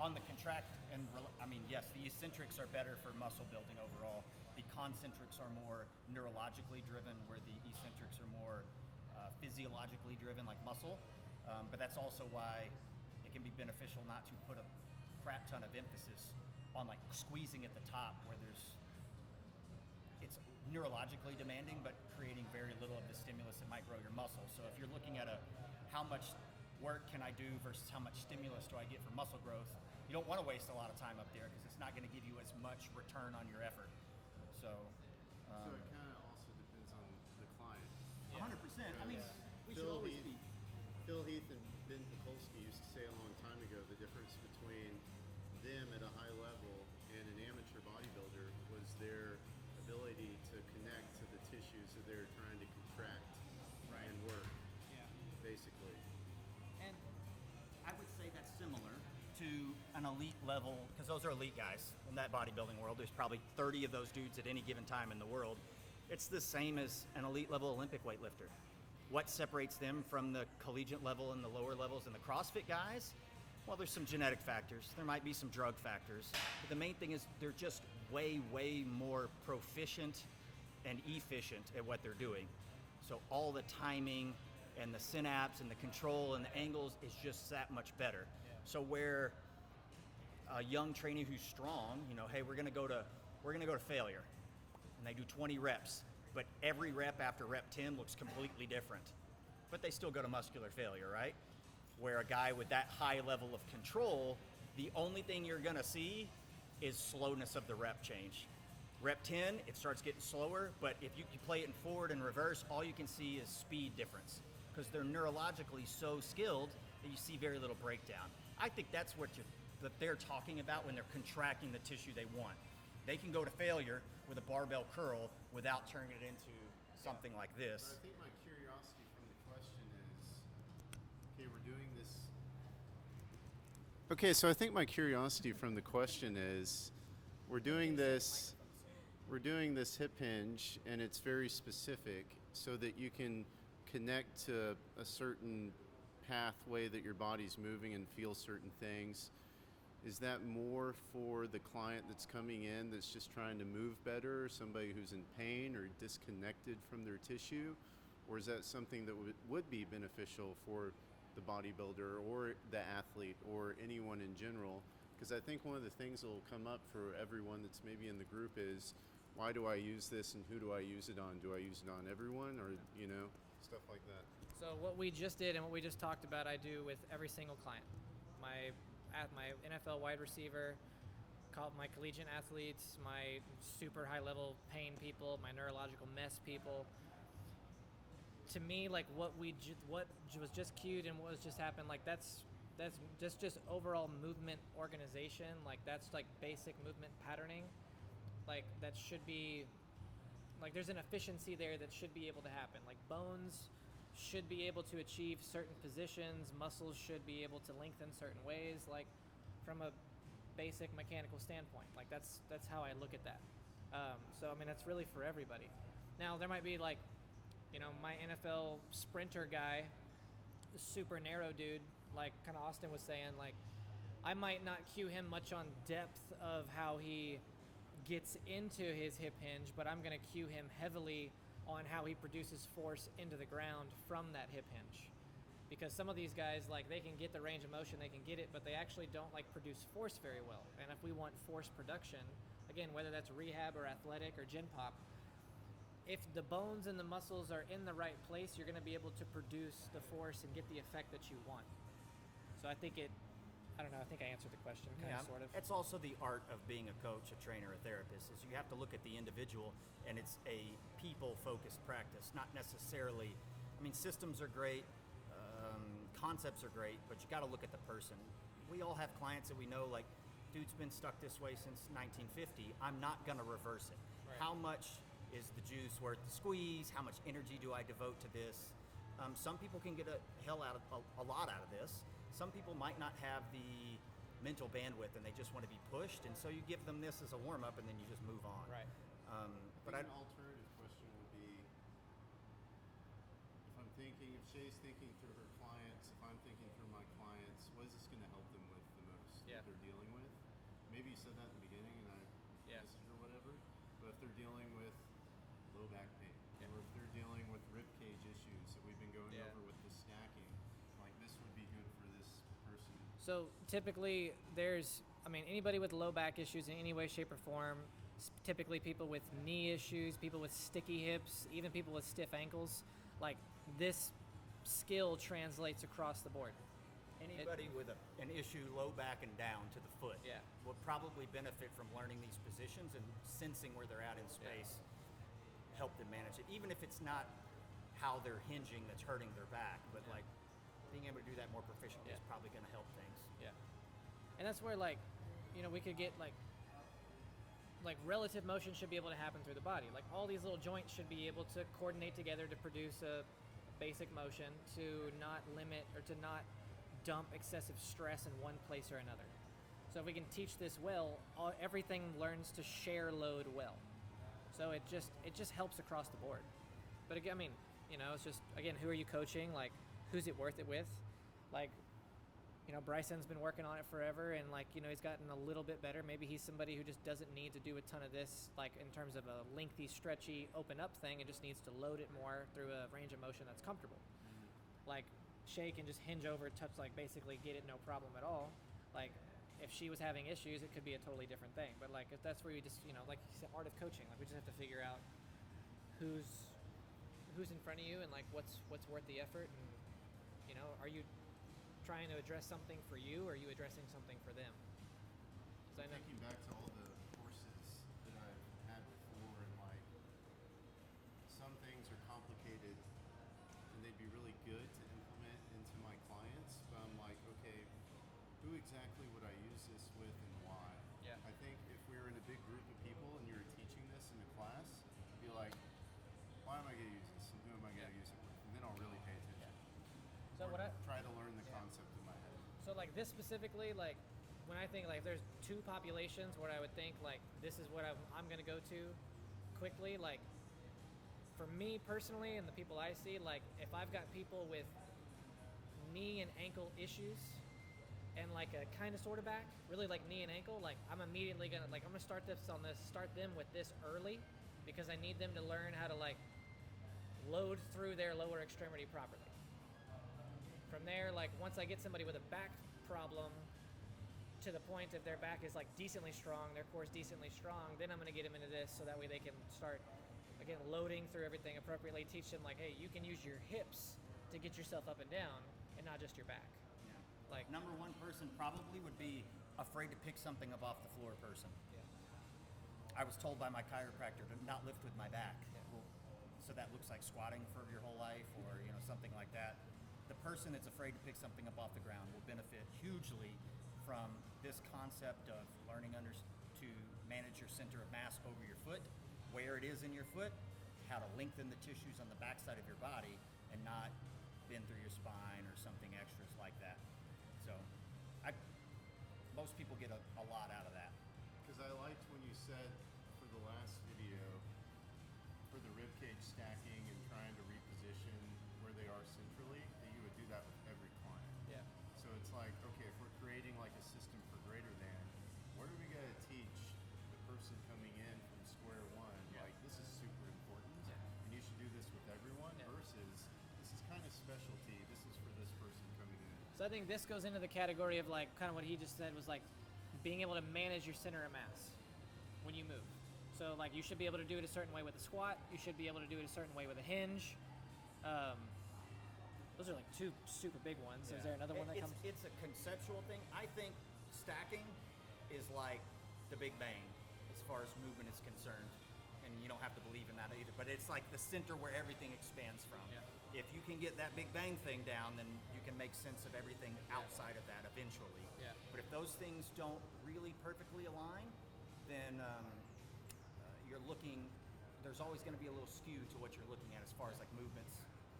On the contract, and I mean, yes, the eccentrics are better for muscle building overall. The concentrics are more neurologically driven, where the eccentrics are more physiologically driven, like muscle. But that's also why it can be beneficial not to put a crap ton of emphasis on like squeezing at the top, where it's neurologically demanding, but creating very little of the stimulus that might grow your muscle. So if you're looking at how much work can I do versus how much stimulus do I get for muscle growth, you don't want to waste a lot of time up there because it's not going to give you as much return on your effort. So it kind of also depends on the client. 100%. I mean, we should Phil always Heath, be. Phil Heath and Ben Mikulski used to say a long time ago the difference between them at a high level and an amateur bodybuilder was their ability to connect to the tissues that they're trying to contract and work, basically. And I would say that's similar to an elite level, because those are elite guys in that bodybuilding world. There's probably 30 of those dudes at any given time in the world. It's the same as an elite level Olympic weightlifter. What separates them from the collegiate level and the lower levels and the CrossFit guys? Well, there's some genetic factors. There might be some drug factors. But the main thing is they're just way, way more proficient and efficient at what they're doing. So all the timing and the synapse and the control and the angles is just that much better. So where a young trainee who's strong, you know, hey, we're gonna go to failure, and they do 20 reps, but every rep after rep 10 looks completely different, but they still go to muscular failure, right? Where a guy with that high level of control, the only thing you're gonna see is slowness of the rep change. Rep 10, it starts getting slower, but if you play it in forward and reverse, all you can see is speed difference because they're neurologically so skilled that you see very little breakdown. I think that's what they're talking about when they're contracting the tissue they want. They can go to failure with a barbell curl without turning it into something like this. But I think my curiosity from the question is, okay, we're doing this. Okay, so I think my curiosity from the question is, we're doing this hip hinge, and it's very specific so that you can connect to a certain pathway that your body's moving and feel certain things. Is that more for the client that's coming in that's just trying to move better, or somebody who's in pain or disconnected from their tissue? Or is that something that would be beneficial for the bodybuilder or the athlete or anyone in general? Because I think one of the things that will come up for everyone that's maybe in the group is, why do I use this and who do I use it on? Do I use it on everyone, or, stuff like that? So what we just did and what we just talked about, I do with every single client. My NFL wide receiver, my collegiate athletes, my super high level pain people, my neurological mess people. To me, like what was just cued and what was just happened, like that's just overall movement organization. Like that's like basic movement patterning. Like that should be, like there's an efficiency there that should be able to happen. Like bones should be able to achieve certain positions, muscles should be able to lengthen certain ways, like from a basic mechanical standpoint. Like that's how I look at that. So I mean that's really for everybody. Now there might be like, my NFL sprinter guy, super narrow dude, like kind of Austin was saying, like I might not cue him much on depth of how he gets into his hip hinge, but I'm going to cue him heavily on how he produces force into the ground from that hip hinge. Because some of these guys, like they can get the range of motion, they can get it, but they actually don't like produce force very well. And if we want force production, again, whether that's rehab or athletic or gen pop, if the bones and the muscles are in the right place, you're going to be able to produce the force and get the effect that you want. So I think I think I answered the question, kind of, sort of. It's also the art of being a coach, a trainer, a therapist, is you have to look at the individual, and it's a people-focused practice, not necessarily, systems are great, concepts are great, but you got to look at the person. We all have clients that we know, like, dude's been stuck this way since 1950, I'm not going to reverse it. Right. How much is the juice worth the squeeze? How much energy do I devote to this? Some people can get a lot out of this. Some people might not have the mental bandwidth and they just want to be pushed, and so you give them this as a warm-up and then you just move on. Right. But an alternative question would be, if Shay's thinking through her clients, if I'm thinking through my clients, what is this going to help them with the most that they're dealing with? Maybe you said that in the beginning and I missed it or whatever, but if they're dealing with low back pain, or if they're dealing with rib cage issues that we've been going over with the stacking, like this would be good for this person. So typically anybody with low back issues in any way, shape, or form, typically people with knee issues, people with sticky hips, even people with stiff ankles, like this skill translates across the board. Anybody with an issue low back and down to the foot will probably benefit from learning these positions and sensing where they're at in space, help them manage it. Even if it's not how they're hinging that's hurting their back, but like being able to do that more proficiently is probably going to help things. Yeah. And that's where we could get like relative motion should be able to happen through the body. Like all these little joints should be able to coordinate together to produce a basic motion, to not limit or to not dump excessive stress in one place or another. So if we can teach this well, everything learns to share load well. So it just helps across the board. But again, it's just, again, who are you coaching? Like, who's it worth it with? Like, Bryson's been working on it forever, and he's gotten a little bit better. Maybe he's somebody who just doesn't need to do a ton of this, like in terms of a lengthy, stretchy, open up thing, and just needs to load it more through a range of motion that's comfortable. Like, Shay can just hinge over, touch, like basically get it no problem at all. Like, if she was having issues, it could be a totally different thing. But like, if that's where you just, like you said, art of coaching. Like, we just have to figure out who's in front of you and like what's worth the effort, and are you trying to address something for you, or are you addressing something for them? Thinking back to all the courses that I've had with exactly what I use this with and why. Yeah. I think if we were in a big group of people and you were teaching this in a class, be like, why am I going to use this and who am I going to use it with? And then I'll really pay attention. So Or what I try to learn the concept in my head. so like this specifically, like when I think like if there's two populations where I would think like this is what I'm gonna go to quickly, like for me personally and the people I see, like if I've got people with knee and ankle issues and like a kind of sort of back, really like knee and ankle, like I'm immediately gonna like I'm gonna start them with this early because I need them to learn how to like load through their lower extremity properly. From there, like once I get somebody with a back problem to the point if their back is like decently strong, their core is decently strong, then I'm gonna get them into this so that way they can start again loading through everything appropriately. Teach them like, hey, you can use your hips to get yourself up and down and not just your back. Yeah. Like Number one person probably would be afraid to pick something up off the floor person. yeah. I was told by my chiropractor to not lift with my back. Yeah. Well, so that looks like squatting for your whole life or something like that. The person that's afraid to pick something up off the ground will benefit hugely from this concept of learning to manage your center of mass over your foot, where it is in your foot, how to lengthen the tissues on the backside of your body and not bend through your spine or something extras like that. So most people get a lot out of that. Because I liked when you said for the last video, for the rib cage stacking and trying to reposition where they are centrally, that you would do that with every client. Yeah. So it's like, okay, if we're creating like a system for greater than, what are we going to teach the person coming in from square one? Yeah. Like, this is super important, Yeah. and you should do this with everyone, Yeah. versus this is kind of specialty. This is for this person coming in. So I think this goes into the category of like kind of what he just said was like being able to manage your center of mass when you move. So like you should be able to do it a certain way with a squat. You should be able to do it a certain way with a hinge. Those are like two super big ones. Is there another one that comes? It's a conceptual thing. I think stacking is like the Big Bang as far as movement is concerned. And you don't have to believe in that either. But it's like the center where everything expands from. Yeah. If you can get that Big Bang thing down, then you can make sense of everything outside of that eventually. Yeah. But if those things don't really perfectly align, then you're looking, there's always going to be a little skew to what you're looking at as far as like movements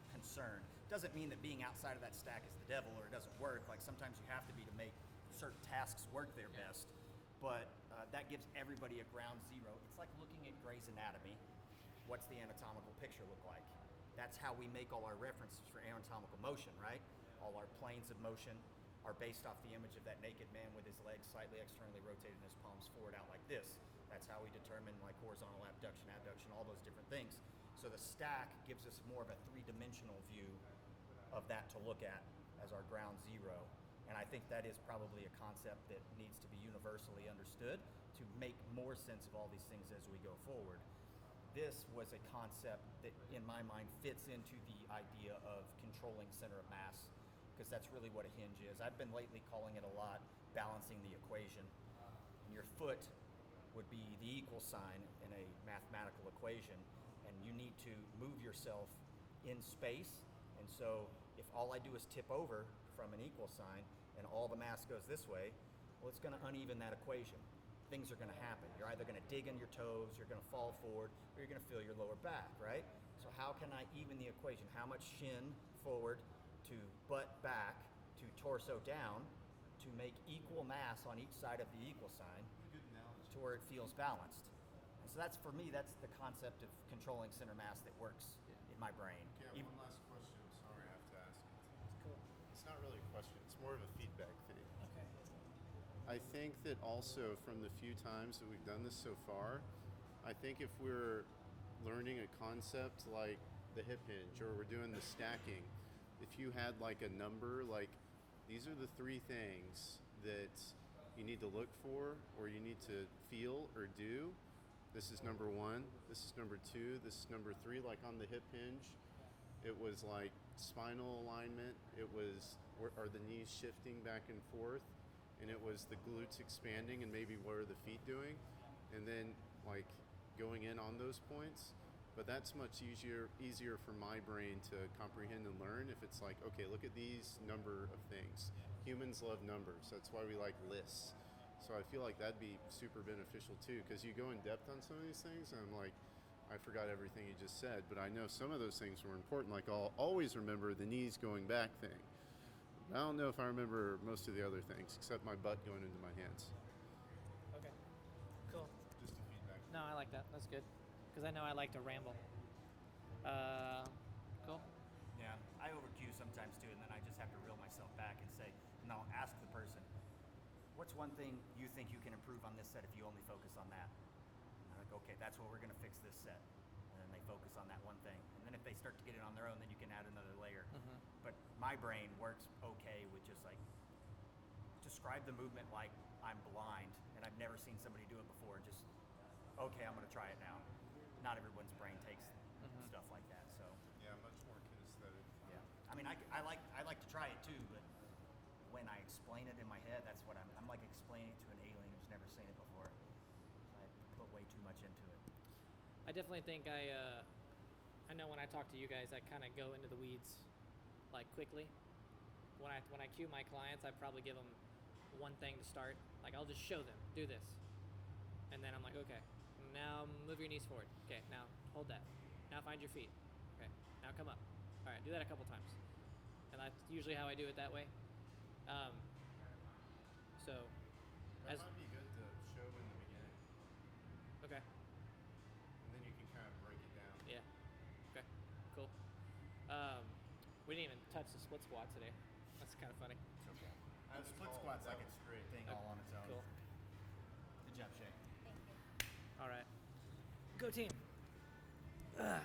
concerned. Doesn't mean that being outside of that stack is the devil or it doesn't work. Like sometimes you have to be to make certain tasks work their best. But that gives everybody a ground zero. It's like looking at Grey's Anatomy. What's the anatomical picture look like? That's how we make all our references for anatomical motion, right? All our planes of motion are based off the image of that naked man with his legs slightly externally rotated and his palms forward out like this. That's how we determine like horizontal abduction, adduction, all those different things. So the stack gives us more of a three-dimensional view of that to look at as our ground zero. And I think that is probably a concept that needs to be universally understood to make more sense of all these things as we go forward. This was a concept that, in my mind, fits into the idea of controlling center of mass, because that's really what a hinge is. I've been lately calling it a lot balancing the equation. And your foot would be the equal sign in a mathematical equation, and you need to move yourself in space. And so if all I do is tip over from an equal sign and all the mass goes this way, well, it's going to uneven that equation. Things are going to happen. You're either going to dig in your toes, you're going to fall forward, or you're going to feel your lower back, right? So how can I even the equation? How much shin forward to butt back to torso down to make equal mass on each side of the equal sign to where it feels balanced? And so that's, for me, that's the concept of controlling center mass that works in my brain. Okay, I have one last question. I'm sorry, I have to ask it. It's cool. It's not really a question. It's more of a feedback thing. Okay. I think that also from the few times that we've done this so far, I think if we're learning a concept like the hip hinge or we're doing the stacking, if you had like a number, like these are the three things that you need to look for or you need to feel or do. This is number one, this is number two, this is number three. Like on the hip hinge, it was like spinal alignment, it was are the knees shifting back and forth, and it was the glutes expanding and maybe what are the feet doing, and then like going in on those points. But that's much easier for my brain to comprehend and learn if it's like, okay, look at these number of things. Humans love numbers. That's why we like lists. So I feel like that'd be super beneficial too, because you go in depth on some of these things, and I'm like, I forgot everything you just said, but I know some of those things were important. Like I'll always remember the knees going back thing. I don't know if I remember most of the other things, except my butt going into my hands. Okay. Cool. Just a feedback. No, I like that. That's good. Because I know I like to ramble. Cool. Yeah, I overcue sometimes too, and then I just have to reel myself back and say, and I'll ask the person, what's one thing you think you can improve on this set if you only focus on that? And I'm like, okay, that's what we're going to fix this set. And then they focus on that one thing. And then if they start to get it on their own, then you can add another layer. Mm-hmm. But my brain works okay with just like, describe the movement like I'm blind and I've never seen somebody do it before. Just, okay, I'm going to try it now. Not everyone's brain takes stuff like that, so. Yeah, much more kinesthetic. Yeah, I mean, I like to try it too, but when I explain it in my head, that's what I'm like explaining it to an alien who's never seen it before. I put way too much into it. I definitely think I know when I talk to you guys, I kind of go into the weeds, like quickly. When I cue my clients, I probably give them one thing to start. Like I'll just show them, do this, and then I'm like, okay, now move your knees forward. Okay, now hold that. Now find your feet. Okay, now come up. All right, do that a couple times, and that's usually how I do it that way. So, That might be good to show in the beginning, okay, and then you can kind of break it down. yeah, okay, cool. We didn't even touch the split squat today. That's kind of funny. It's okay. That's Split all- squat's that like was a great. thing all on its own. Cool. Good job, Shay. All right, go team. Ugh.